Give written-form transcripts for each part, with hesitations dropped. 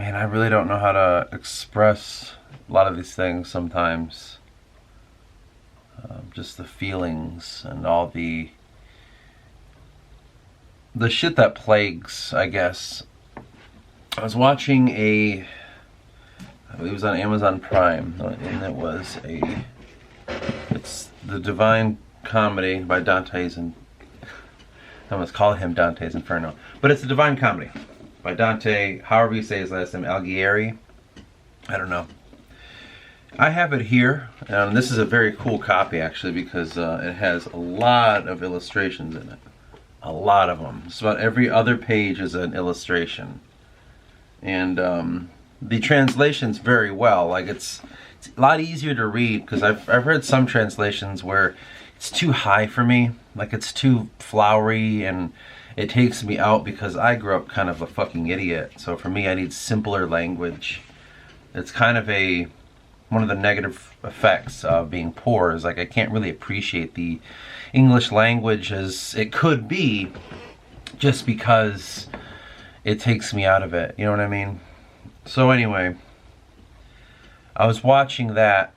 Man, I really don't know how to express a lot of these things sometimes. Just the feelings and all the shit that plagues, I guess. I was watching it was on Amazon Prime, and it's The Divine Comedy by Dante's, and I almost call him Dante's Inferno, but it's a Divine Comedy by Dante, however you say his last name, Alighieri. I don't know. I have it here, and this is a very cool copy actually, because it has a lot of illustrations in it. A lot of them. Just about every other page is an illustration. And the translation's very well. Like it's a lot easier to read, because I've heard some translations where it's too high for me. Like it's too flowery and it takes me out, because I grew up kind of a fucking idiot. So for me, I need simpler language. It's kind of one of the negative effects of being poor is like I can't really appreciate the English language as it could be, just because it takes me out of it. You know what I mean? So anyway, I was watching that,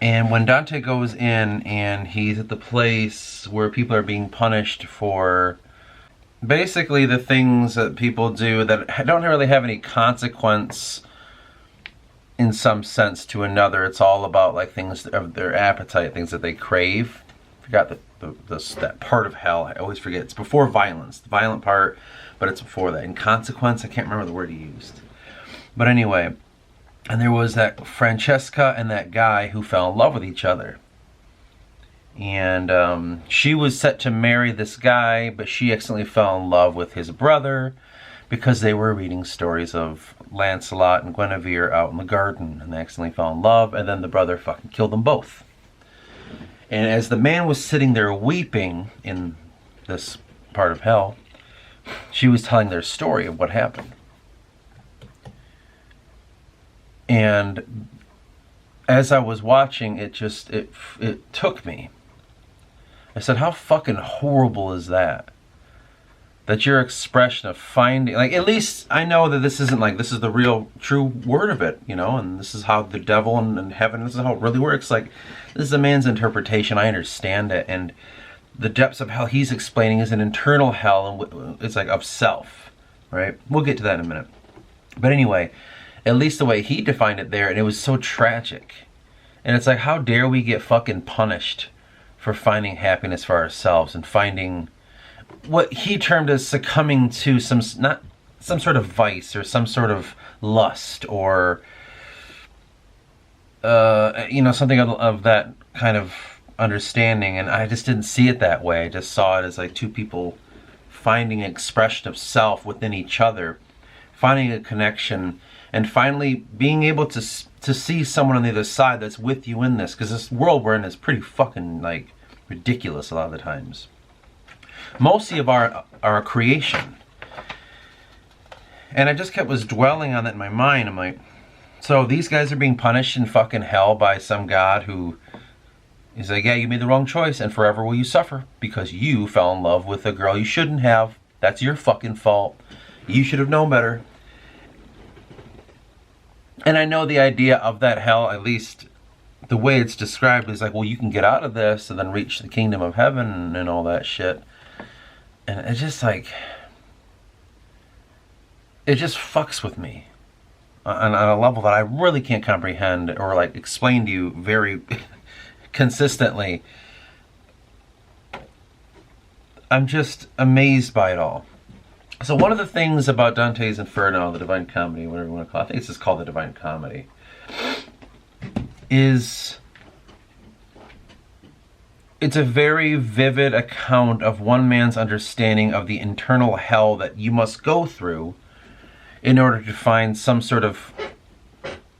and when Dante goes in and he's at the place where people are being punished for basically the things that people do that don't really have any consequence in some sense to another. It's all about like things of their appetite, things that they crave. Forgot that part of hell. I always forget. It's before violence, the violent part, but it's before that. In consequence, I can't remember the word he used. But anyway, and there was that Francesca and that guy who fell in love with each other. And she was set to marry this guy, but she accidentally fell in love with his brother because they were reading stories of Lancelot and Guinevere out in the garden, and they accidentally fell in love, and then the brother fucking killed them both. And as the man was sitting there weeping in this part of hell, she was telling their story of what happened. And as I was watching, it took me. I said, how fucking horrible is that? That your expression of finding, like, at least I know that this isn't like, this is the real true word of it, you know, and this is how the devil and heaven, this is how it really works. Like, this is a man's interpretation. I understand it. And the depths of hell he's explaining is an internal hell, and it's like of self, right? We'll get to that in a minute. But anyway, at least the way he defined it there, and it was so tragic. And it's like, how dare we get fucking punished for finding happiness for ourselves and finding what he termed as succumbing to some sort of vice or some sort of lust, or you know, something of that kind of understanding. And I just didn't see it that way. I just saw it as like two people finding an expression of self within each other, finding a connection, and finally being able to see someone on the other side that's with you in this, because this world we're in is pretty fucking like ridiculous a lot of the times. Mostly of our creation. And I just was dwelling on that in my mind. I'm like, so these guys are being punished in fucking hell by some god who is like, yeah, you made the wrong choice, and forever will you suffer because you fell in love with a girl you shouldn't have. That's your fucking fault. You should have known better. And I know the idea of that hell, at least the way it's described, is like, well, you can get out of this and then reach the kingdom of heaven and all that shit. And it's just like, it just fucks with me on a level that I really can't comprehend or like explain to you very consistently. I'm just amazed by it all. So one of the things about Dante's Inferno, the Divine Comedy, whatever you want to call it, I think it's just called the Divine Comedy, is it's a very vivid account of one man's understanding of the internal hell that you must go through in order to find some sort of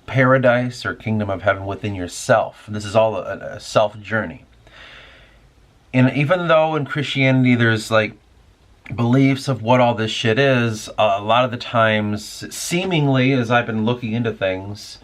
paradise or kingdom of heaven within yourself. And this is all a self journey. And even though in Christianity there's like beliefs of what all this shit is, a lot of the times, seemingly, as I've been looking into things,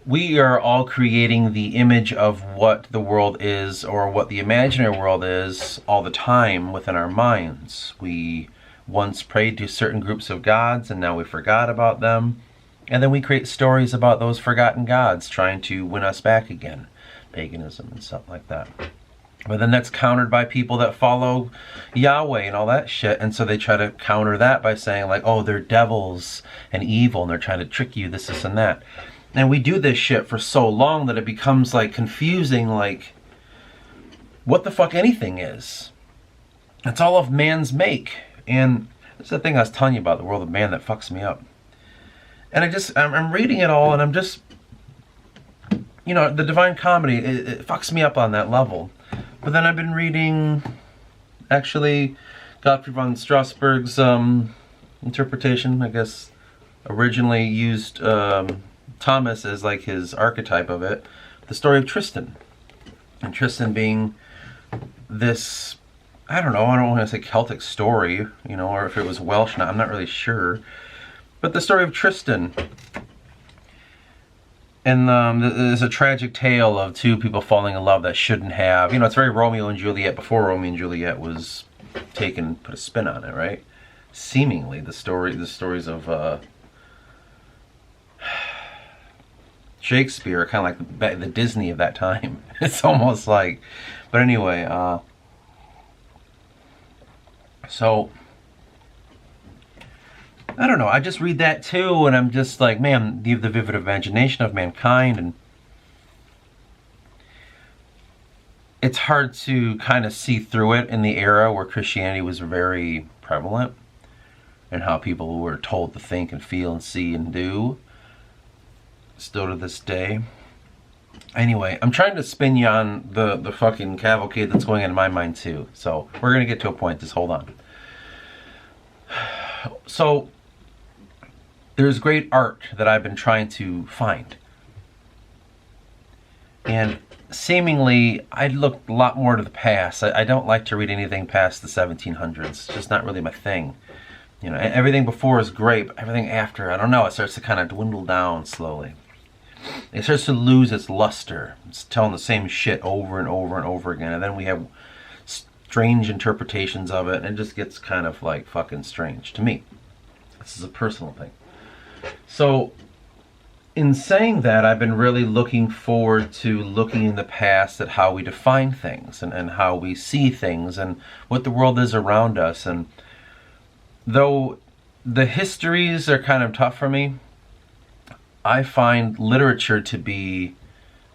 we are all creating the image of what the world is, or what the imaginary world is, all the time within our minds. We once prayed to certain groups of gods and now we forgot about them. And then we create stories about those forgotten gods trying to win us back again. Paganism and stuff like that. But then that's countered by people that follow Yahweh and all that shit. And so they try to counter that by saying like, oh, they're devils and evil and they're trying to trick you, this, and that. And we do this shit for so long that it becomes like confusing, like what the fuck anything is. It's all of man's make. And that's the thing I was telling you about, the world of man, that fucks me up. And I'm reading it all and I'm just, you know, the Divine Comedy, it fucks me up on that level. But then I've been reading, actually, Gottfried von Strasberg's interpretation. I guess originally used Thomas as like his archetype of it. The story of Tristan. And Tristan being this, I don't want to say Celtic story, you know, or if it was Welsh, I'm not really sure. But the story of Tristan. And there's a tragic tale of two people falling in love that shouldn't have. You know, it's very Romeo and Juliet before Romeo and Juliet was taken, put a spin on it, right? Seemingly, the stories of Shakespeare are kind of like the Disney of that time. It's almost like, but anyway, so I don't know, I just read that too, and I'm just like, man, the vivid imagination of mankind, and it's hard to kind of see through it in the era where Christianity was very prevalent, and how people were told to think and feel and see and do, still to this day. Anyway, I'm trying to spin you on the fucking cavalcade that's going on in my mind too, so we're going to get to a point, just hold on. So there's great art that I've been trying to find. And seemingly, I look a lot more to the past. I don't like to read anything past the 1700s. It's just not really my thing. You know, everything before is great, but everything after, I don't know, it starts to kind of dwindle down slowly. It starts to lose its luster. It's telling the same shit over and over and over again. And then we have strange interpretations of it, and it just gets kind of like fucking strange to me. This is a personal thing. So, in saying that, I've been really looking forward to looking in the past at how we define things and how we see things and what the world is around us. And though the histories are kind of tough for me, I find literature to be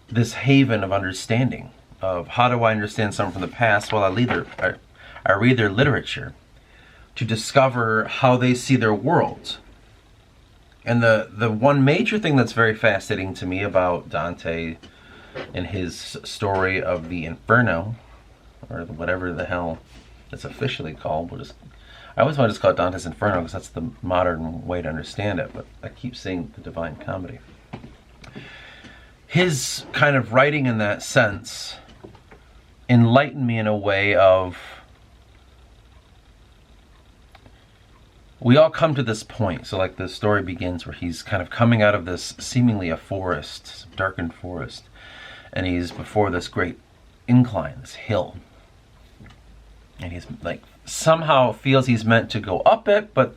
this haven of understanding, of how do I understand something from the past. Well, I read their literature to discover how they see their world. And the one major thing that's very fascinating to me about Dante and his story of the Inferno, or whatever the hell it's officially called, I always want to just call it Dante's Inferno because that's the modern way to understand it, but I keep saying the Divine Comedy. His kind of writing in that sense enlightened me in a way of, we all come to this point. So like the story begins where he's kind of coming out of this seemingly a forest, darkened forest, and he's before this great incline, this hill. And he's like somehow feels he's meant to go up it, but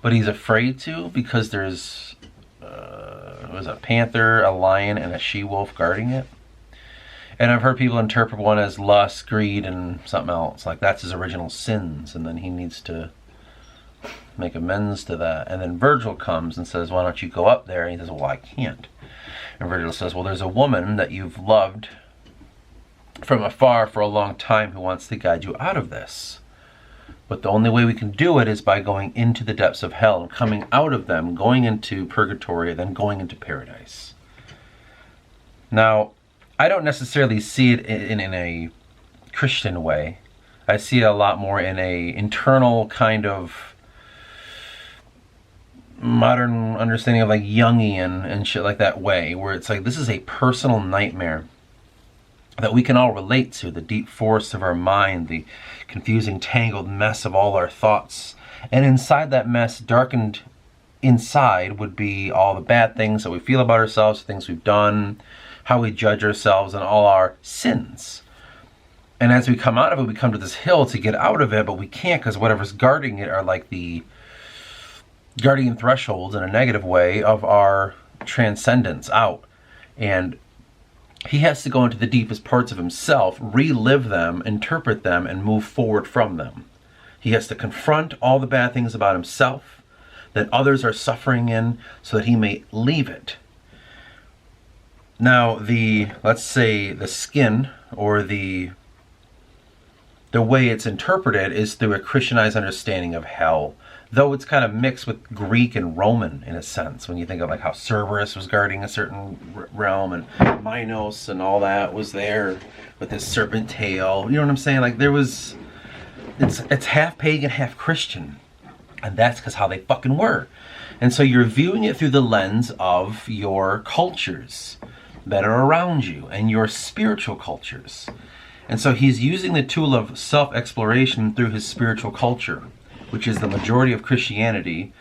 he's afraid to because there's a panther, a lion, and a she-wolf guarding it. And I've heard people interpret one as lust, greed, and something else. Like that's his original sins, and then he needs to make amends to that. And then Virgil comes and says, why don't you go up there? And he says, well, I can't. And Virgil says, well, there's a woman that you've loved from afar for a long time who wants to guide you out of this. But the only way we can do it is by going into the depths of hell and coming out of them, going into purgatory, then going into paradise. Now, I don't necessarily see it in a Christian way. I see it a lot more in a internal kind of modern understanding of like Jungian and shit like that way, where it's like this is a personal nightmare that we can all relate to, the deep forest of our mind, the confusing tangled mess of all our thoughts. And inside that mess, darkened inside, would be all the bad things that we feel about ourselves, things we've done, how we judge ourselves, and all our sins. And as we come out of it, we come to this hill to get out of it, but we can't because whatever's guarding it are like the guardian thresholds in a negative way of our transcendence out. And he has to go into the deepest parts of himself, relive them, interpret them, and move forward from them. He has to confront all the bad things about himself that others are suffering in so that he may leave it. Now, let's say the skin or the way it's interpreted is through a Christianized understanding of hell, though it's kind of mixed with Greek and Roman in a sense, when you think of like how Cerberus was guarding a certain realm and Minos and all that was there with his serpent tail. You know what I'm saying? Like it's half pagan, half Christian. And that's because how they fucking were. And so you're viewing it through the lens of your cultures that are around you and your spiritual cultures. And so he's using the tool of self-exploration through his spiritual culture, which is the majority of Christianity,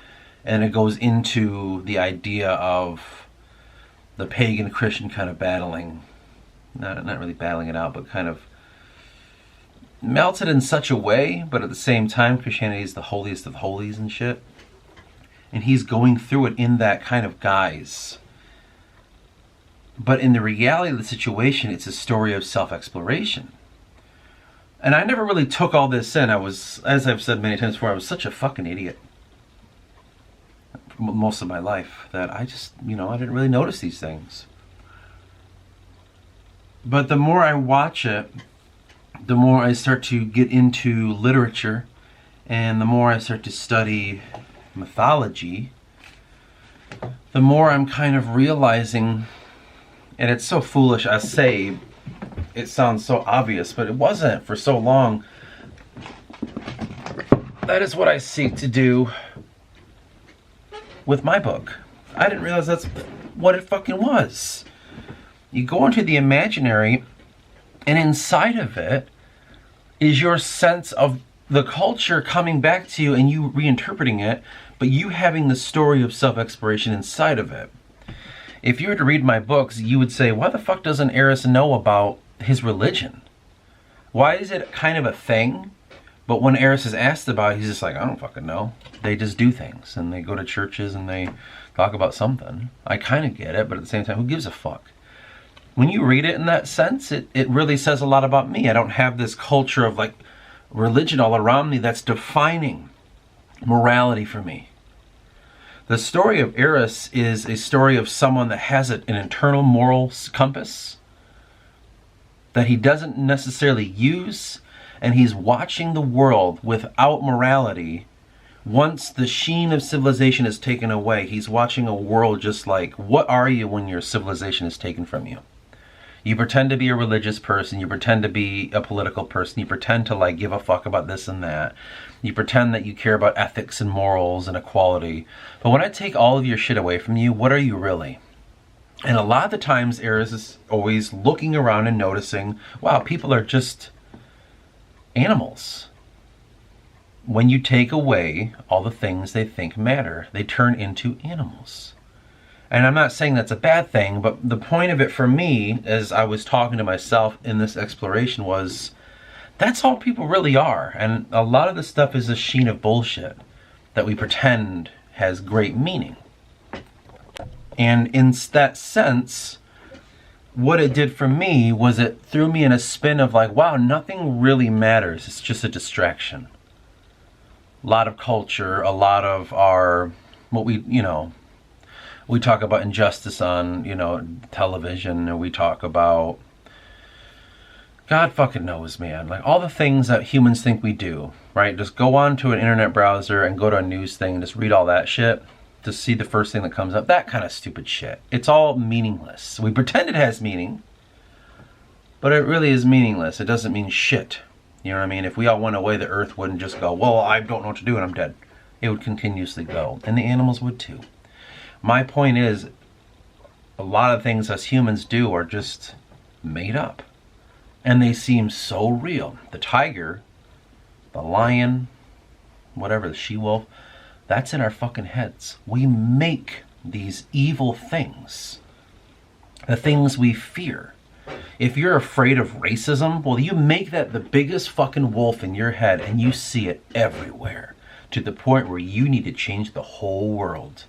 and it goes into the idea of the pagan Christian kind of battling, not really battling it out, but kind of melts it in such a way, but at the same time Christianity is the holiest of holies and shit. And he's going through it in that kind of guise. But in the reality of the situation, it's a story of self-exploration. And I never really took all this in. I was, as I've said many times before, I was such a fucking idiot most of my life that I just, I didn't really notice these things. But the more I watch it, the more I start to get into literature, and the more I start to study mythology, the more I'm kind of realizing, and it's so foolish, I say, it sounds so obvious, but it wasn't for so long. That is what I seek to do with my book. I didn't realize that's what it fucking was. You go into the imaginary, and inside of it is your sense of the culture coming back to you and you reinterpreting it, but you having the story of self-exploration inside of it. If you were to read my books, you would say, why the fuck doesn't Eris know about his religion? Why is it kind of a thing? But when Eris is asked about it, he's just like, I don't fucking know. They just do things, and they go to churches and they talk about something. I kind of get it, but at the same time, who gives a fuck? When you read it in that sense, it really says a lot about me. I don't have this culture of like religion all around me that's defining morality for me. The story of Eris is a story of someone that has an internal moral compass that he doesn't necessarily use, and he's watching the world without morality. Once the sheen of civilization is taken away, he's watching a world just like, what are you when your civilization is taken from you? You pretend to be a religious person, you pretend to be a political person, you pretend to like give a fuck about this and that. You pretend that you care about ethics and morals and equality. But when I take all of your shit away from you, what are you really? And a lot of the times Eris is always looking around and noticing, wow, people are just animals. When you take away all the things they think matter, they turn into animals. And I'm not saying that's a bad thing, but the point of it for me, as I was talking to myself in this exploration, was that's all people really are. And a lot of the stuff is a sheen of bullshit that we pretend has great meaning. And in that sense, what it did for me was it threw me in a spin of like, wow, nothing really matters. It's just a distraction. A lot of culture, a lot of our, what we talk about injustice on, television, and we talk about, God fucking knows, man. Like all the things that humans think we do, right? Just go on to an internet browser and go to a news thing and just read all that shit. To see the first thing that comes up, that kind of stupid shit. It's all meaningless. We pretend it has meaning, but it really is meaningless. It doesn't mean shit. You know what I mean? If we all went away, the earth wouldn't just go, well, I don't know what to do and I'm dead. It would continuously go. And the animals would too. My point is, a lot of things us humans do are just made up. And they seem so real. The tiger, the lion, whatever, the she-wolf, that's in our fucking heads. We make these evil things, the things we fear. If you're afraid of racism, well, you make that the biggest fucking wolf in your head, and you see it everywhere to the point where you need to change the whole world.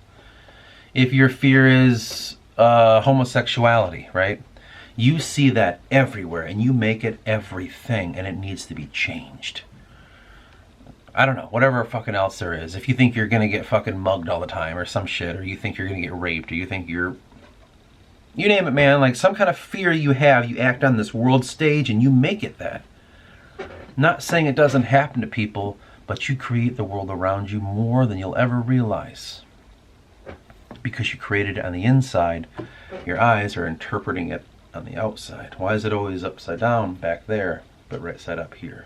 If your fear is homosexuality, right? You see that everywhere, and you make it everything, and it needs to be changed. I don't know, whatever fucking else there is. If you think you're gonna get fucking mugged all the time or some shit, or you think you're gonna get raped, or you think you're... You name it, man. Like some kind of fear you have, you act on this world stage and you make it that. Not saying it doesn't happen to people, but you create the world around you more than you'll ever realize. Because you created it on the inside, your eyes are interpreting it on the outside. Why is it always upside down back there, but right side up here?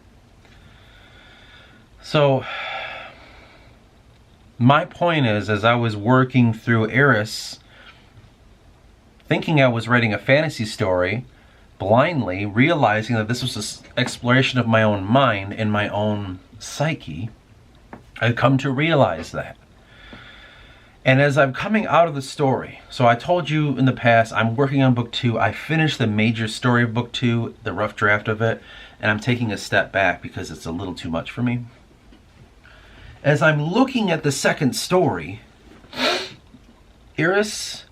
So, my point is, as I was working through Eris, thinking I was writing a fantasy story, blindly realizing that this was an exploration of my own mind and my own psyche, I've come to realize that. And as I'm coming out of the story, so I told you in the past, I'm working on book 2. I finished the major story of book 2, the rough draft of it, and I'm taking a step back because it's a little too much for me. As I'm looking at the second story, Eris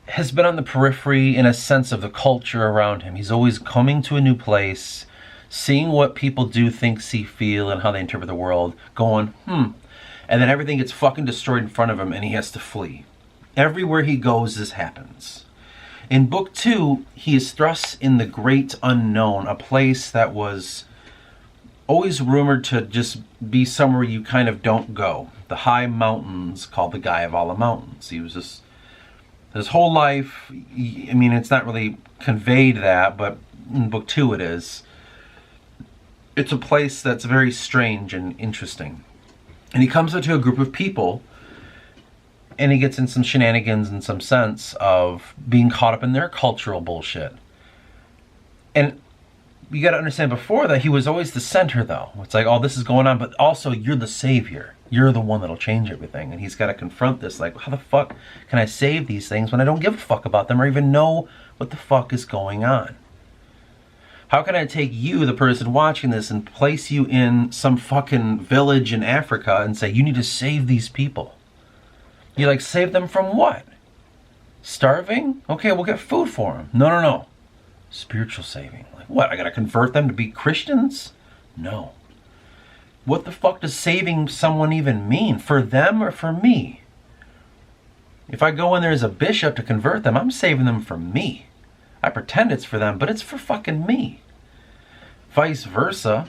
has been on the periphery in a sense of the culture around him. He's always coming to a new place, seeing what people do, think, see, feel, and how they interpret the world, going, and then everything gets fucking destroyed in front of him and he has to flee. Everywhere he goes, this happens. In book 2, he is thrust in the great unknown, a place that was always rumored to just be somewhere you kind of don't go. The high mountains, called the Guy of all the Mountains. He was just, his whole life, I mean, it's not really conveyed that, but in book 2 it is. It's a place that's very strange and interesting. And he comes into a group of people, and he gets in some shenanigans in some sense of being caught up in their cultural bullshit. And you got to understand, before that, he was always the center, though. It's like, oh, this is going on, but also you're the savior. You're the one that'll change everything. And he's got to confront this, like, how the fuck can I save these things when I don't give a fuck about them or even know what the fuck is going on? How can I take you, the person watching this, and place you in some fucking village in Africa and say, you need to save these people? You're like, save them from what? Starving? Okay, we'll get food for them. No, no, no. Spiritual saving. Like, what, I gotta convert them to be Christians? No. What the fuck does saving someone even mean? For them or for me? If I go in there as a bishop to convert them, I'm saving them from me. I pretend it's for them, but it's for fucking me. Vice versa.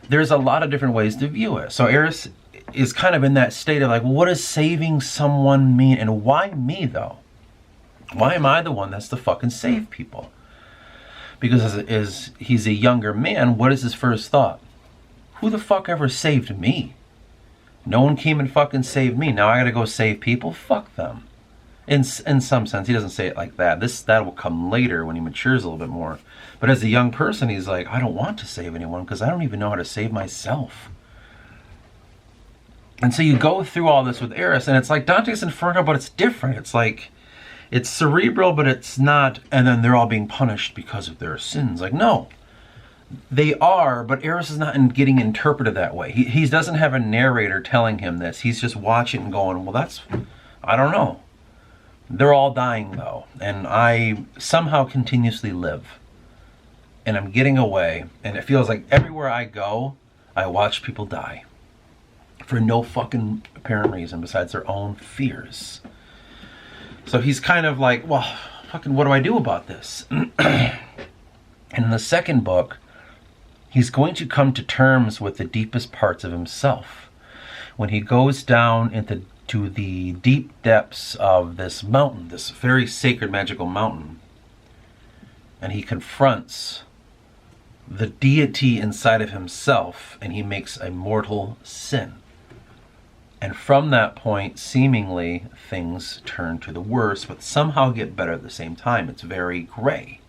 There's a lot of different ways to view it. So Eris is kind of in that state of like, what does saving someone mean? And why me, though? Why am I the one that's to fucking save people? Because as he's a younger man, what is his first thought? Who the fuck ever saved me? No one came and fucking saved me. Now I gotta go save people? Fuck them. In some sense, he doesn't say it like that. That will come later when he matures a little bit more. But as a young person, he's like, I don't want to save anyone because I don't even know how to save myself. And so you go through all this with Eris, and it's like Dante's Inferno, but it's different. It's like, it's cerebral, but it's not, and then they're all being punished because of their sins. Like, no. They are, but Eris is not getting interpreted that way. He doesn't have a narrator telling him this. He's just watching and going, well, that's, I don't know. They're all dying, though, and I somehow continuously live. And I'm getting away, and it feels like everywhere I go, I watch people die. For no fucking apparent reason besides their own fears. So he's kind of like, well, fucking what do I do about this? And in the second book, he's going to come to terms with the deepest parts of himself. When he goes down into the deep depths of this mountain, this very sacred magical mountain, and he confronts the deity inside of himself, and he makes a mortal sin. And from that point, seemingly, things turn to the worse, but somehow get better at the same time. It's very gray,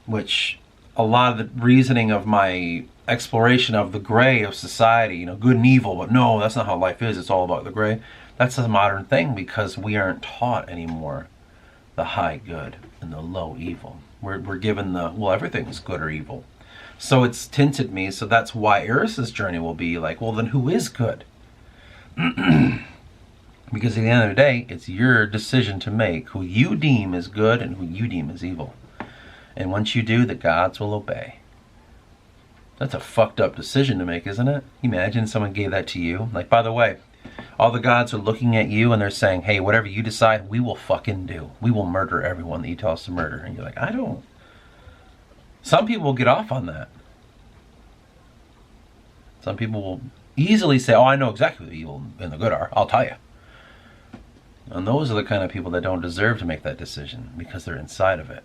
which a lot of the reasoning of my exploration of the gray of society, you know, good and evil, but no, that's not how life is. It's all about the gray. That's a modern thing because we aren't taught anymore the high good and the low evil. We're given the, well, everything's good or evil. So it's tinted me, so that's why Eris's journey will be like, well, then who is good? Because at the end of the day, it's your decision to make who you deem is good and who you deem is evil. And once you do, the gods will obey. That's a fucked up decision to make, isn't it? Imagine someone gave that to you. Like, by the way, all the gods are looking at you and they're saying, hey, whatever you decide, we will fucking do. We will murder everyone that you tell us to murder. And you're like, I don't. Some people will get off on that. Some people will easily say, oh, I know exactly what the evil and the good are. I'll tell you. And those are the kind of people that don't deserve to make that decision because they're inside of it.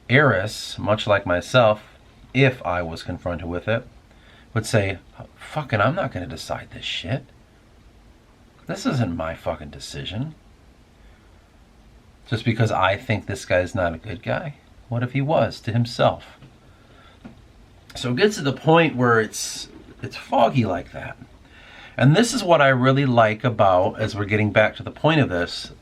Eris, much like myself, if I was confronted with it, would say, fucking, I'm not going to decide this shit. This isn't my fucking decision. Just because I think this guy's not a good guy. What if he was to himself? So it gets to the point where it's foggy like that. And this is what I really like about, as we're getting back to the point of this,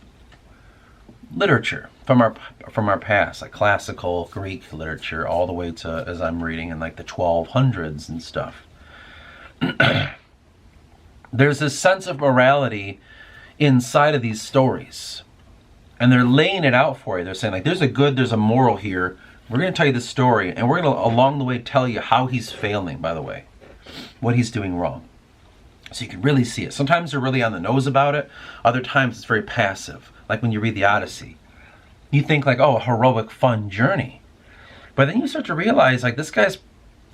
literature from our past, like classical Greek literature, all the way to, as I'm reading, in like the 1200s and stuff. There's this sense of morality inside of these stories. And they're laying it out for you. They're saying, like, there's a good, there's a moral here. We're going to tell you this story, and we're going to, along the way, tell you how he's failing, by the way. What he's doing wrong. So you can really see it. Sometimes they're really on the nose about it. Other times it's very passive. Like when you read the Odyssey. You think like, oh, a heroic, fun journey. But then you start to realize, like, this guy's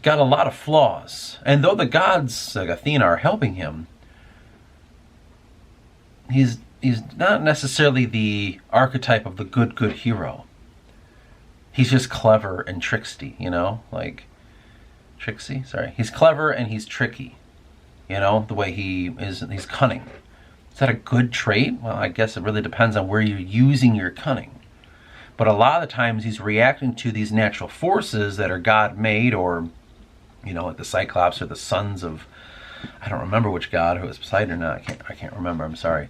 got a lot of flaws. And though the gods, like Athena, are helping him, he's not necessarily the archetype of the good hero. He's just clever and tricksy, you know? Like, tricksy? Sorry. He's clever and he's tricky. You know, the way he is, he's cunning. Is that a good trait? Well, I guess it really depends on where you're using your cunning. But a lot of the times he's reacting to these natural forces that are God-made, or, you know, like the Cyclops or the sons of, I don't remember which god, who was Poseidon or not. I can't remember, I'm sorry.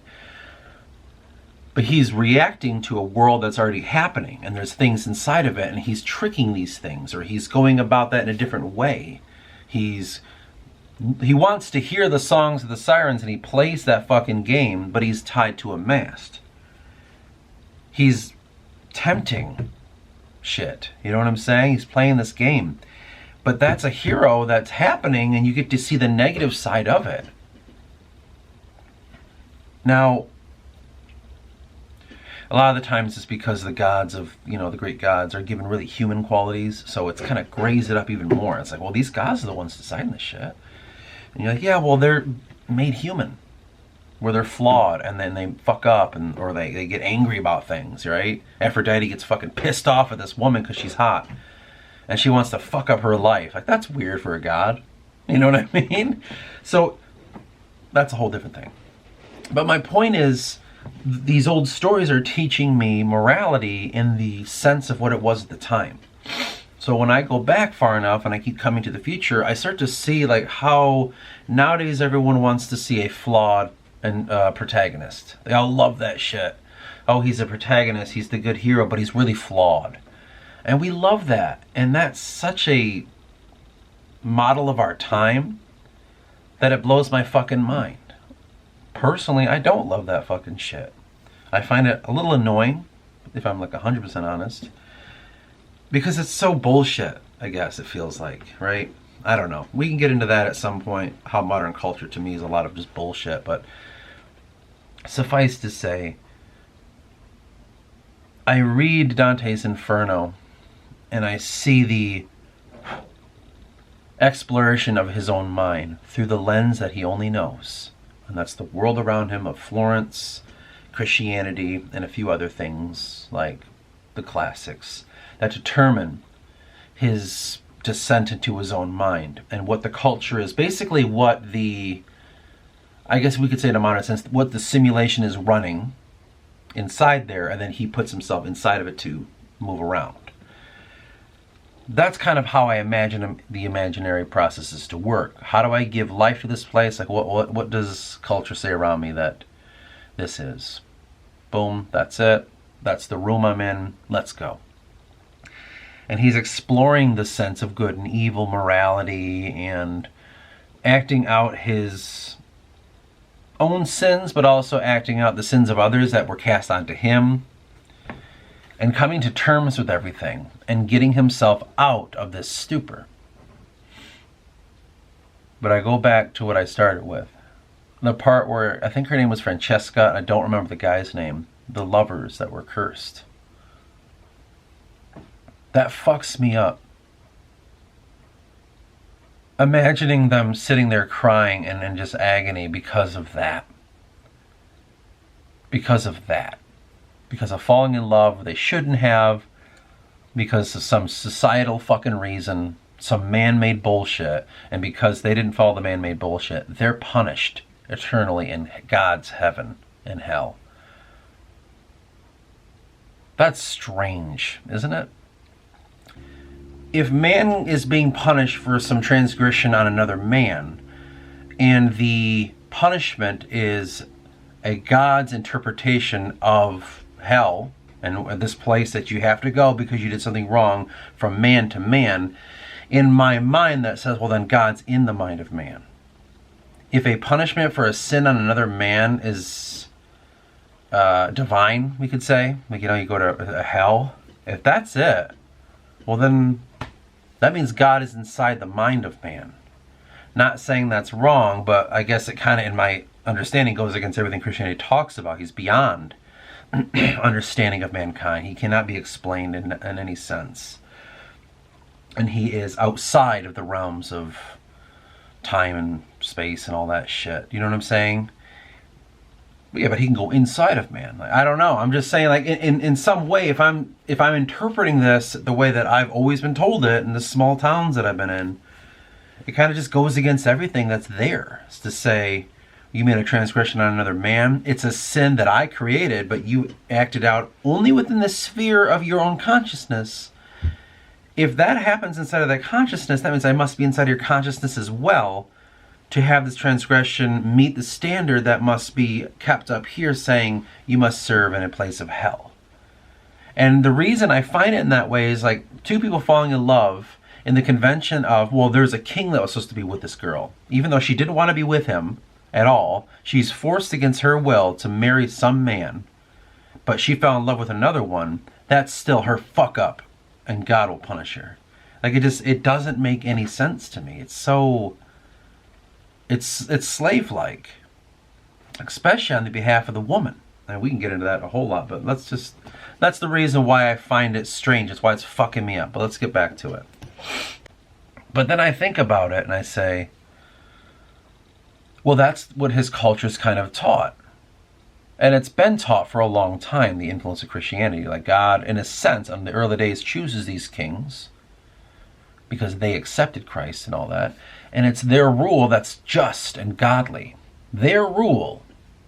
But he's reacting to a world that's already happening, and there's things inside of it, and he's tricking these things, or he's going about that in a different way. He wants to hear the songs of the sirens, and he plays that fucking game, but he's tied to a mast. He's tempting shit. You know what I'm saying? He's playing this game. But that's a hero that's happening, and you get to see the negative side of it. Now, a lot of the times it's because the gods of, you know, the great gods are given really human qualities, so it's kind of grazed it up even more. It's like, well, these gods are the ones deciding this shit. And you're like, yeah, well, they're made human, where they're flawed, and then they fuck up, or they get angry about things, right? Aphrodite gets fucking pissed off at this woman because she's hot, and she wants to fuck up her life. Like, that's weird for a god. You know what I mean? So, that's a whole different thing. But my point is, these old stories are teaching me morality in the sense of what it was at the time. So when I go back far enough and I keep coming to the future, I start to see like how nowadays everyone wants to see a flawed protagonist. They all love that shit. Oh, he's a protagonist, he's the good hero, but he's really flawed. And we love that. And that's such a model of our time that it blows my fucking mind. Personally, I don't love that fucking shit. I find it a little annoying, if I'm like 100% honest. Because it's so bullshit, I guess it feels like, right? I don't know. We can get into that at some point, how modern culture to me is a lot of just bullshit, but suffice to say, I read Dante's Inferno, and I see the exploration of his own mind through the lens that he only knows. And that's the world around him of Florence, Christianity, and a few other things like the classics that determine his descent into his own mind and what the culture is. Basically what the, I guess we could say in a modern sense, what the simulation is running inside there, and then he puts himself inside of it to move around. That's kind of how I imagine the imaginary processes to work. How do I give life to this place? Like what does culture say around me that this is? Boom, that's it. That's the room I'm in. Let's go. And he's exploring the sense of good and evil, morality, and acting out his own sins, but also acting out the sins of others that were cast onto him, and coming to terms with everything and getting himself out of this stupor. But I go back to what I started with. The part where, I think her name was Francesca, and I don't remember the guy's name, the lovers that were cursed. That fucks me up. Imagining them sitting there crying and in just agony because of that. Because of that. Because of falling in love they shouldn't have. Because of some societal fucking reason. Some man-made bullshit. And because they didn't follow the man-made bullshit, they're punished eternally in God's heaven and hell. That's strange, isn't it? If man is being punished for some transgression on another man, and the punishment is a God's interpretation of hell, and this place that you have to go because you did something wrong from man to man, in my mind that says, well, then God's in the mind of man. If a punishment for a sin on another man is divine, we could say, like, you go to hell, if that's it, well then that means God is inside the mind of man. Not saying that's wrong, but I guess it kind of, in my understanding, goes against everything Christianity talks about. He's beyond understanding of mankind. He cannot be explained in any sense. And he is outside of the realms of time and space and all that shit. You know what I'm saying? Yeah, but he can go inside of man. Like, I don't know. I'm just saying, like, in some way, if I'm interpreting this the way that I've always been told it in the small towns that I've been in, it kind of just goes against everything that's there. It's to say, you made a transgression on another man. It's a sin that I created, but you acted out only within the sphere of your own consciousness. If that happens inside of that consciousness, that means I must be inside of your consciousness as well, to have this transgression meet the standard that must be kept up here, saying you must serve in a place of hell. And the reason I find it in that way is like two people falling in love in the convention of, well, there's a king that was supposed to be with this girl. Even though she didn't want to be with him at all, she's forced against her will to marry some man, but she fell in love with another one. That's still her fuck up, and God will punish her. Like, it doesn't make any sense to me. It's so... It's slave-like, especially on the behalf of the woman. And we can get into that a whole lot, but that's the reason why I find it strange. It's why it's fucking me up. But let's get back to it. But then I think about it and I say, well, that's what his culture's kind of taught. And it's been taught for a long time, the influence of Christianity. Like, God, in a sense, in the early days, chooses these kings because they accepted Christ and all that. And it's their rule that's just and godly. Their rule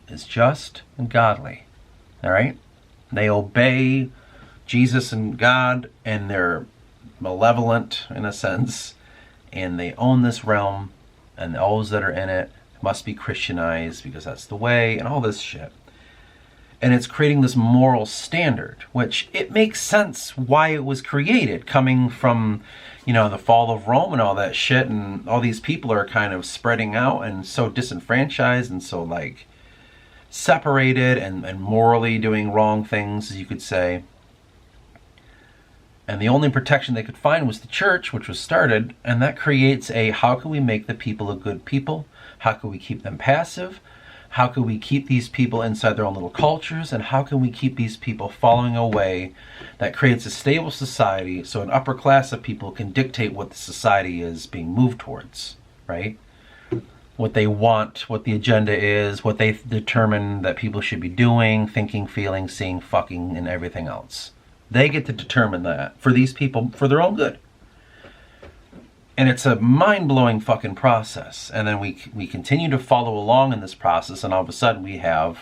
is just and godly. All right? They obey Jesus and God, and they're malevolent in a sense, and they own this realm, and those that are in it must be Christianized because that's the way, and all this shit. And it's creating this moral standard, which it makes sense why it was created, coming from, the fall of Rome and all that shit, and all these people are kind of spreading out and so disenfranchised and so, like, separated and morally doing wrong things, as you could say. And the only protection they could find was the church, which was started, and that creates how can we make the people a good people? How can we keep them passive? How can we keep these people inside their own little cultures? And how can we keep these people following a way that creates a stable society so an upper class of people can dictate what the society is being moved towards, right? What they want, what the agenda is, what they determine that people should be doing, thinking, feeling, seeing, fucking, and everything else. They get to determine that for these people, for their own good. And it's a mind-blowing fucking process. And then we continue to follow along in this process, and all of a sudden we have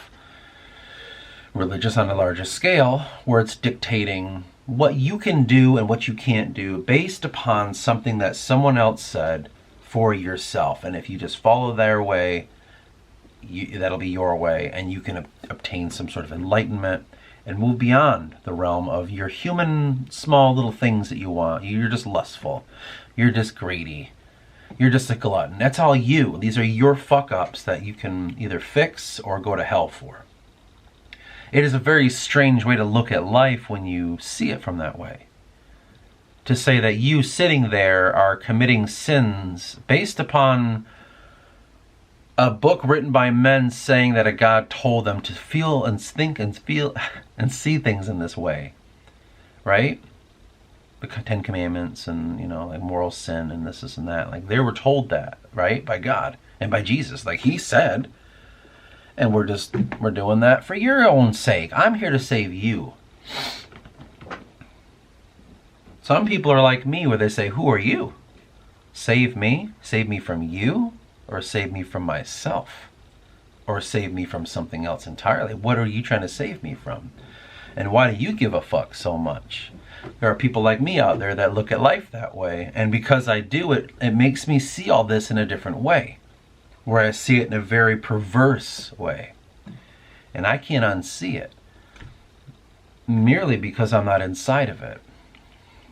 religious on a larger scale where it's dictating what you can do and what you can't do based upon something that someone else said for yourself. And if you just follow their way, that'll be your way, and you can obtain some sort of enlightenment and move beyond the realm of your human small little things that you want. You're just lustful. You're just greedy. You're just a glutton. That's all you. These are your fuck-ups that you can either fix or go to hell for. It is a very strange way to look at life when you see it from that way. To say that you sitting there are committing sins based upon a book written by men saying that a God told them to feel and think and feel and see things in this way. Right? The Ten Commandments and, like moral sin and this and that. Like they were told that, right? By God and by Jesus. Like he said. And we're doing that for your own sake. I'm here to save you. Some people are like me where they say, who are you? Save me? Save me from you? Or save me from myself? Or save me from something else entirely? What are you trying to save me from? And why do you give a fuck so much? There are people like me out there that look at life that way. And because I do it, it makes me see all this in a different way. Where I see it in a very perverse way. And I can't unsee it. Merely because I'm not inside of it.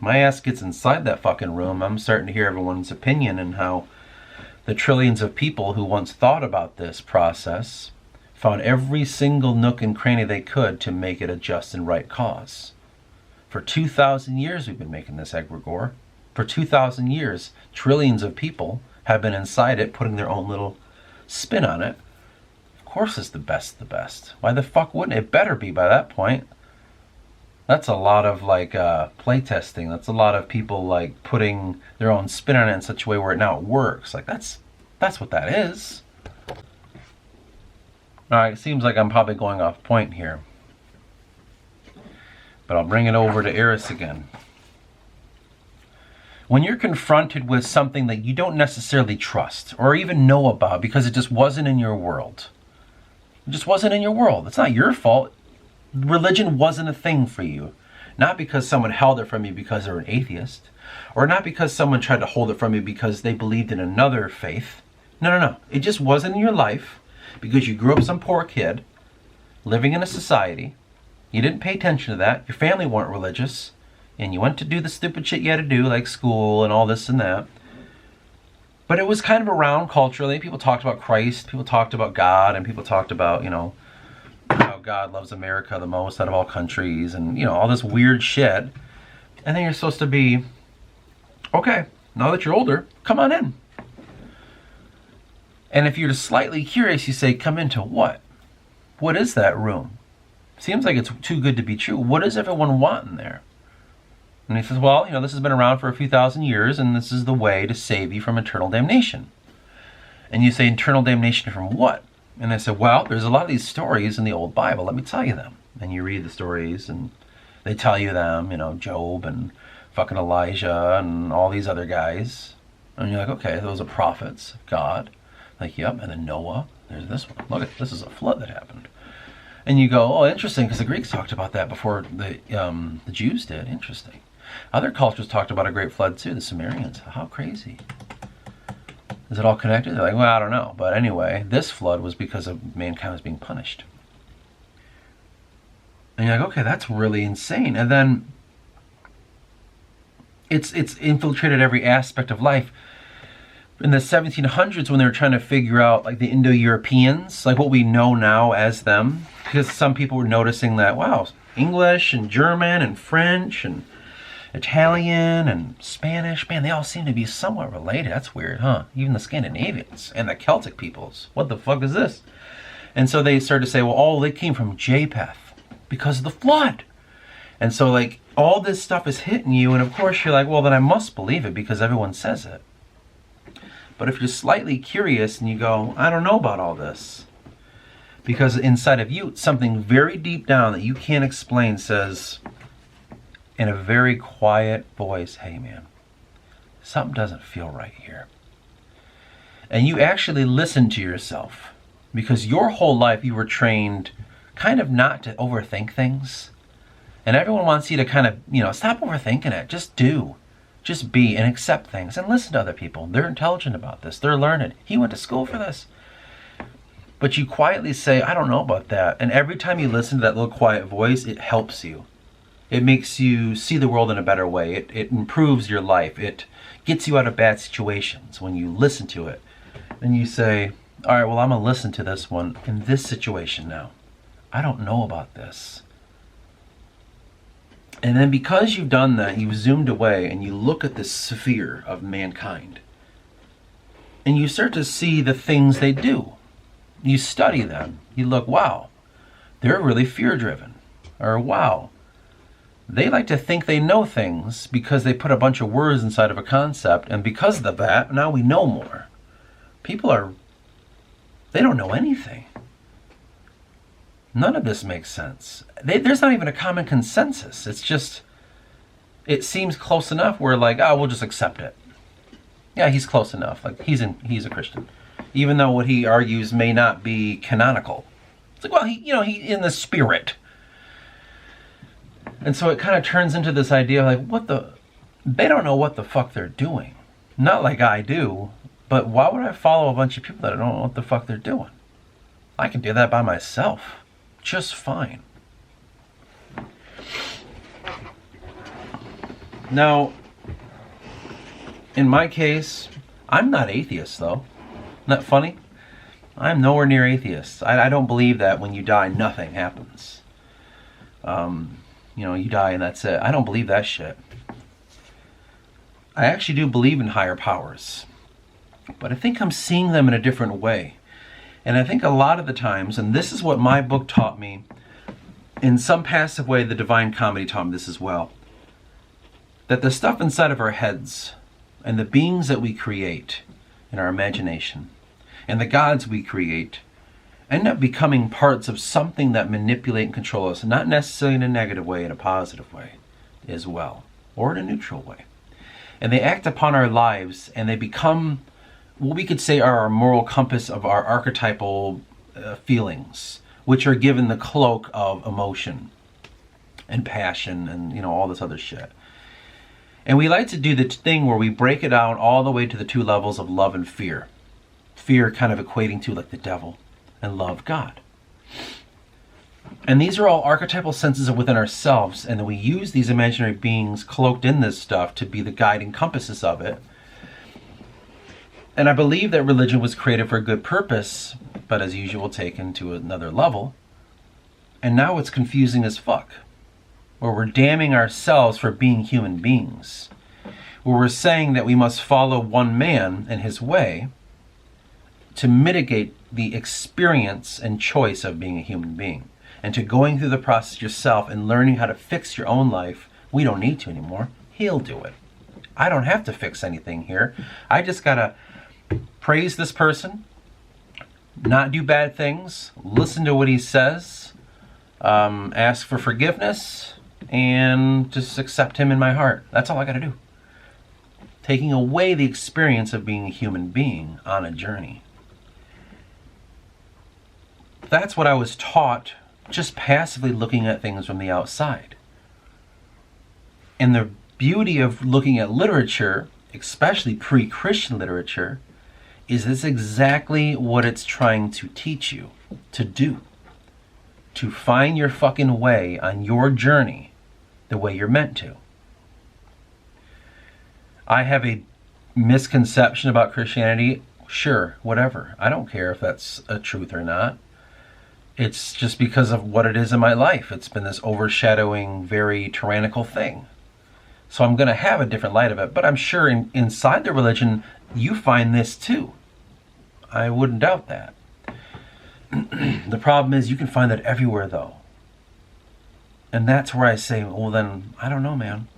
My ass gets inside that fucking room, I'm starting to hear everyone's opinion and how the trillions of people who once thought about this process found every single nook and cranny they could to make it a just and right cause. For 2,000 years we've been making this egregore. For 2,000 years, trillions of people have been inside it, putting their own little spin on it. Of course it's the best. Why the fuck wouldn't it? Better be by that point. That's a lot of play testing. That's a lot of people like putting their own spin on it in such a way where it now works. Like that's what that is. Alright, it seems like I'm probably going off point here. But I'll bring it over to Eris again. When you're confronted with something that you don't necessarily trust or even know about because it just wasn't in your world. It just wasn't in your world. It's not your fault. Religion wasn't a thing for you. Not because someone held it from you because they're an atheist. Or not because someone tried to hold it from you because they believed in another faith. No. It just wasn't in your life because you grew up some poor kid living in a society. You didn't pay attention to that. Your family weren't religious. And you went to do the stupid shit you had to do, like school and all this and that. But it was kind of around culturally. People talked about Christ, people talked about God, and people talked about, how God loves America the most out of all countries, and, all this weird shit. And then you're supposed to be, okay, now that you're older, come on in. And if you're just slightly curious, you say, come into what? What is that room? Seems like it's too good to be true. What does everyone want in there? And he says, well, this has been around for a few thousand years, and this is the way to save you from eternal damnation. And you say, eternal damnation from what? And I said, well, there's a lot of these stories in the old Bible. Let me tell you them. And you read the stories, and they tell you them, Job and fucking Elijah and all these other guys. And you're like, okay, those are prophets of God. Like, yep, and then Noah. There's this one. Look, this is a flood that happened. And you go, oh, interesting, because the Greeks talked about that before the Jews did. Interesting. Other cultures talked about a great flood too, the Sumerians. How crazy. Is it all connected? They're like, well, I don't know. But anyway, this flood was because of mankind was being punished. And you're like, okay, that's really insane. And then it's infiltrated every aspect of life. In the 1700s, when they were trying to figure out like the Indo-Europeans, like what we know now as them, because some people were noticing that, wow, English and German and French and Italian and Spanish, man, they all seem to be somewhat related. That's weird, huh? Even the Scandinavians and the Celtic peoples. What the fuck is this? And so they started to say, well, oh, they came from Japheth because of the flood. And so like all this stuff is hitting you, and of course you're like, well, then I must believe it because everyone says it. But if you're slightly curious and you go, I don't know about all this, because inside of you, something very deep down that you can't explain says, in a very quiet voice, hey man, something doesn't feel right here. And you actually listen to yourself, because your whole life you were trained kind of not to overthink things. And everyone wants you to kind of, stop overthinking it. Just do. Just be and accept things and listen to other people. They're intelligent about this. They're learned. He went to school for this. But you quietly say, I don't know about that. And every time you listen to that little quiet voice, it helps you. It makes you see the world in a better way. It improves your life. It gets you out of bad situations when you listen to it. And you say, all right, well, I'm going to listen to this one in this situation now. I don't know about this. And then because you've done that, you've zoomed away and you look at this sphere of mankind. And you start to see the things they do. You study them. You look, wow, they're really fear-driven. Or wow, they like to think they know things because they put a bunch of words inside of a concept. And because of that, now we know more. People they don't know anything. None of this makes sense. There's not even a common consensus. It's just, it seems close enough where like, oh, we'll just accept it. Yeah, he's close enough. Like he's a Christian, even though what he argues may not be canonical. It's like, well, he in the spirit. And so it kind of turns into this idea of like, they don't know what the fuck they're doing. Not like I do, but why would I follow a bunch of people that don't know what the fuck they're doing? I can do that by myself. Just fine. Now, in my case, I'm not atheist though. Isn't that funny? I'm nowhere near atheist. I don't believe that when you die, nothing happens. You die and that's it. I don't believe that shit. I actually do believe in higher powers. But I think I'm seeing them in a different way. And I think a lot of the times, and this is what my book taught me, in some passive way, the Divine Comedy taught me this as well, that the stuff inside of our heads and the beings that we create in our imagination and the gods we create end up becoming parts of something that manipulate and control us, not necessarily in a negative way, in a positive way as well, or in a neutral way. And they act upon our lives and they become what we could say are our moral compass of our archetypal feelings, which are given the cloak of emotion and passion and all this other shit. And we like to do the thing where we break it down all the way to the two levels of love and fear. Fear kind of equating to like the devil, and love God. And these are all archetypal senses within ourselves, and then we use these imaginary beings cloaked in this stuff to be the guiding compasses of it. And I believe that religion was created for a good purpose, but as usual taken to another level. And now it's confusing as fuck. Where we're damning ourselves for being human beings. Where we're saying that we must follow one man and his way to mitigate the experience and choice of being a human being. And to going through the process yourself and learning how to fix your own life. We don't need to anymore. He'll do it. I don't have to fix anything here. I just gotta praise this person, not do bad things, listen to what he says, ask for forgiveness, and just accept him in my heart. That's all I gotta do. Taking away the experience of being a human being on a journey. That's what I was taught just passively looking at things from the outside. And the beauty of looking at literature, especially pre-Christian literature, is this exactly what it's trying to teach you to do. To find your fucking way on your journey the way you're meant to. I have a misconception about Christianity. Sure, whatever. I don't care if that's a truth or not. It's just because of what it is in my life. It's been this overshadowing, very tyrannical thing. So I'm going to have a different light of it. But I'm sure inside the religion, you find this too. I wouldn't doubt that. The problem is you can find that everywhere though. And that's where I say, well then, I don't know, man.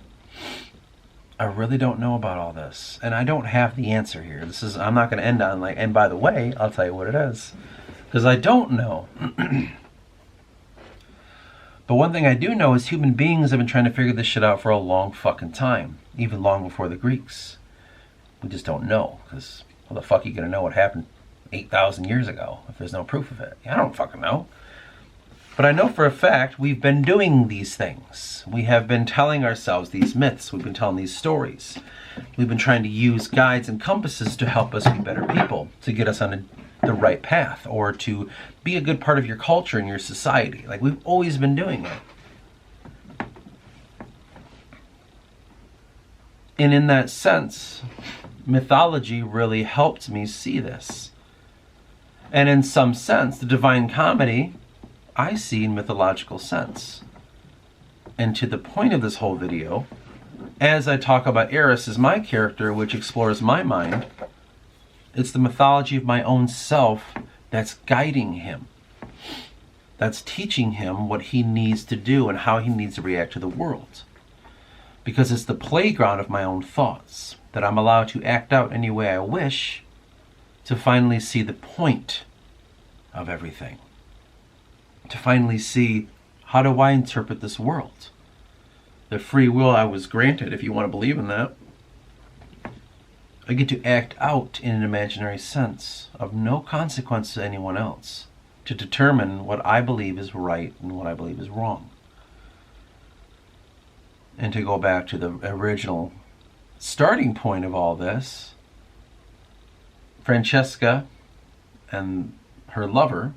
I really don't know about all this. And I don't have the answer here. I'm not going to end on like, and by the way, I'll tell you what it is. Because I don't know. But one thing I do know is human beings have been trying to figure this shit out for a long fucking time. Even long before the Greeks. We just don't know. Because how the fuck are you going to know what happened 8,000 years ago if there's no proof of it? I don't fucking know. But I know for a fact we've been doing these things. We have been telling ourselves these myths. We've been telling these stories. We've been trying to use guides and compasses to help us be better people. To get us on the right path or to be a good part of your culture and your society. Like, we've always been doing it. And in that sense, mythology really helped me see this. And in some sense, the Divine Comedy, I see in mythological sense. And to the point of this whole video, as I talk about Eris as my character, which explores my mind, it's the mythology of my own self that's guiding him. That's teaching him what he needs to do and how he needs to react to the world. Because it's the playground of my own thoughts that I'm allowed to act out any way I wish to finally see the point of everything. To finally see, how do I interpret this world? The free will I was granted, if you want to believe in that. I get to act out in an imaginary sense of no consequence to anyone else to determine what I believe is right and what I believe is wrong. And to go back to the original starting point of all this, Francesca and her lover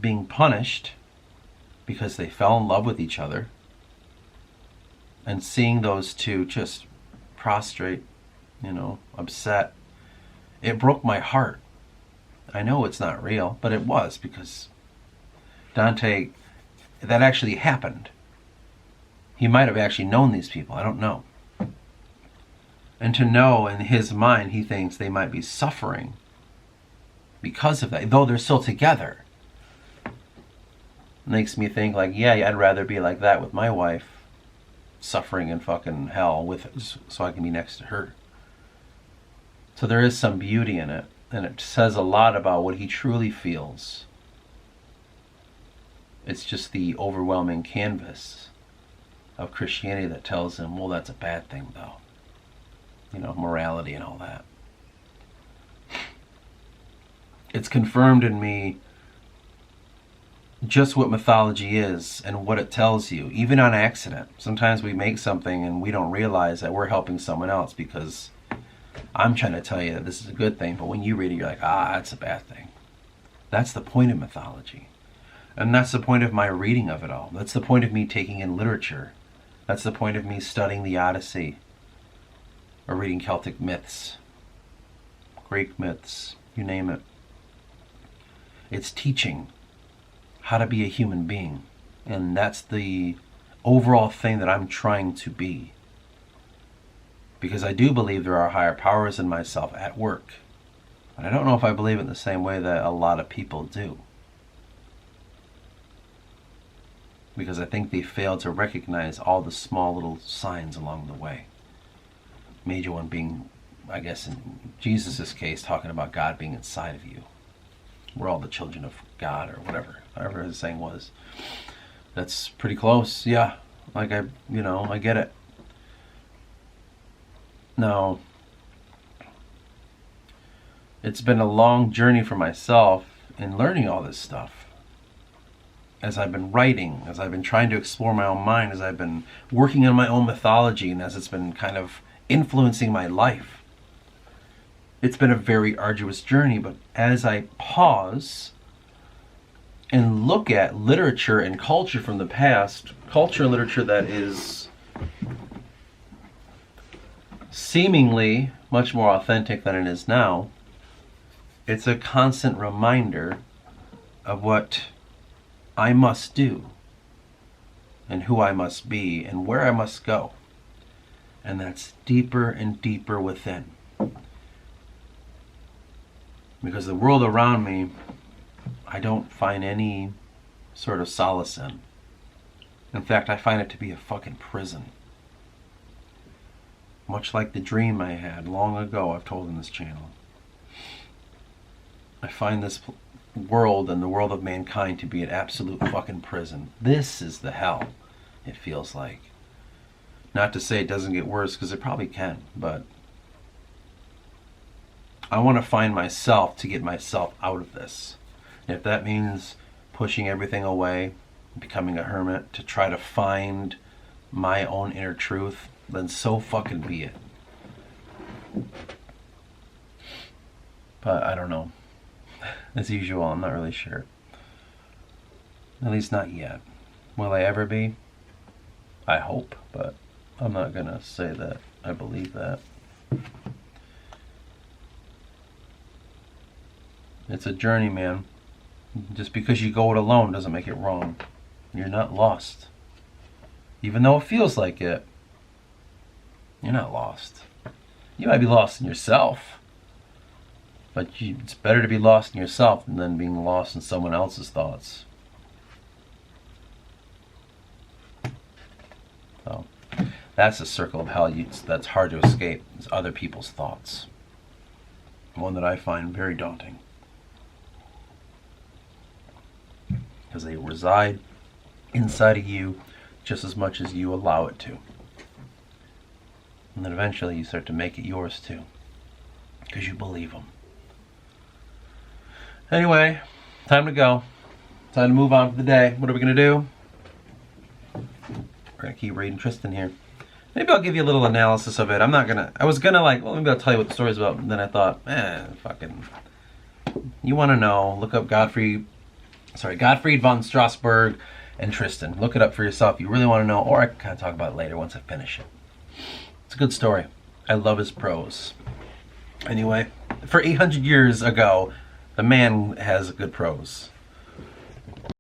being punished because they fell in love with each other, and seeing those two just prostrate, upset, it broke my heart. I know it's not real, but it was, because Dante, that actually happened. He might have actually known these people, I don't know. And to know in his mind, he thinks they might be suffering because of that, though they're still together. Makes me think like, yeah, I'd rather be like that with my wife, suffering in fucking hell so I can be next to her. So there is some beauty in it, and it says a lot about what he truly feels. It's just the overwhelming canvas of Christianity that tells him, well, that's a bad thing though. Morality and all that. It's confirmed in me just what mythology is and what it tells you, even on accident. Sometimes we make something and we don't realize that we're helping someone else because I'm trying to tell you that this is a good thing, but when you read it, you're like, that's a bad thing. That's the point of mythology. And that's the point of my reading of it all. That's the point of me taking in literature. That's the point of me studying the Odyssey or reading Celtic myths, Greek myths, you name it. It's teaching how to be a human being. And that's the overall thing that I'm trying to be. Because I do believe there are higher powers in myself at work. But I don't know if I believe it in the same way that a lot of people do. Because I think they fail to recognize all the small little signs along the way. Major one being, I guess in Jesus' case, talking about God being inside of you. We're all the children of God, or however his saying was. That's pretty close, yeah. Like I get it. Now, it's been a long journey for myself in learning all this stuff. As I've been writing, as I've been trying to explore my own mind, as I've been working on my own mythology, and as it's been kind of influencing my life. It's been a very arduous journey, but as I pause and look at literature and culture from the past, culture and literature that is seemingly much more authentic than it is now, it's a constant reminder of what I must do and who I must be and where I must go. And that's deeper and deeper within. Because the world around me, I don't find any sort of solace in. In fact, I find it to be a fucking prison. Much like the dream I had long ago, I've told in this channel. I find this world and the world of mankind to be an absolute fucking prison. This is the hell, it feels like. Not to say it doesn't get worse, because it probably can, but I want to find myself to get myself out of this. If that means pushing everything away, becoming a hermit to try to find my own inner truth, then so fucking be it. But I don't know. as usual. I'm not really sure. At least not yet. Will I ever be? I hope, but I'm not gonna say that I believe that. It's a journey, man. Just because you go it alone doesn't make it wrong. You're not lost. Even though it feels like it, you're not lost. You might be lost in yourself, but it's better to be lost in yourself than being lost in someone else's thoughts. So that's a circle of hell that's hard to escape. It's other people's thoughts. One that I find very daunting. Because they reside inside of you just as much as you allow it to. And then eventually you start to make it yours too. Because you believe them. Anyway, time to go. Time to move on for the day. What are we going to do? We're going to keep reading Tristan here. Maybe I'll give you a little analysis of it. I was going to maybe I'll tell you what the story's about. And then I thought, fucking. You want to know, look up Gottfried von Strasberg and Tristan. Look it up for yourself. You really want to know, or I can kind of talk about it later once I finish it. It's a good story. I love his prose. Anyway, for 800 years ago, the man has good prose.